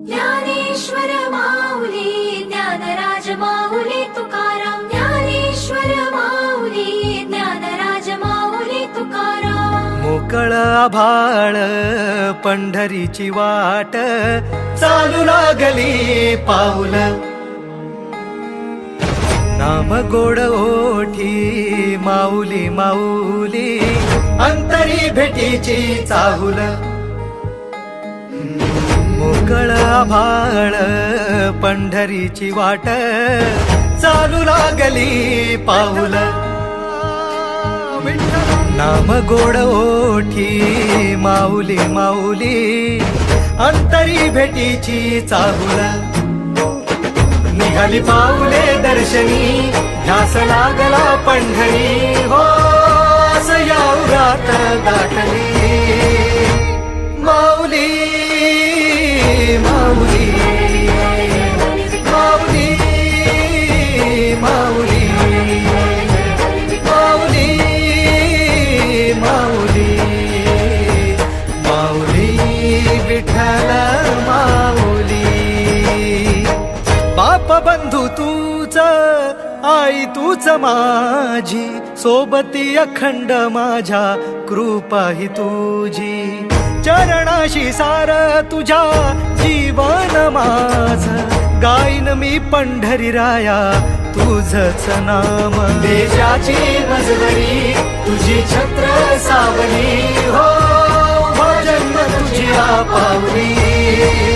ज्ञानेश्वर माऊली ज्ञानराज माऊली तुकाराम, ज्ञानेश्वर माऊली ज्ञानराज माऊली तुकाराम. मोकळ आभाळ पंढरीची वाट, चालू लागली पाऊल. नाम गोड ओठी माऊली माऊली, अंतरी भेटीची चाहुल. मोकळ आभाळ पंढरीची वाट, चालू लागली पाऊल. नाम गोड ओठी माऊली माऊली, अंतरी भेटीची चाहुल. निघाली पाऊले दर्शनी, ध्यास लागला पंढरी. हो असं उरात दाटली माऊली माऊली माऊली माऊली माऊली माऊली माऊली विठ्ठल माऊली. बाप बंधू तूच, आई तूच माझी, सोबती अखंड माझ्या कृपा ही तुझी. चरणाशी सार तुझ्या जीवन माझ, गाईन मी पंढरी राया तुझच नाम. देशाची मजवरी तुझी छत्र सावली, हो जन्म तुझी पावली.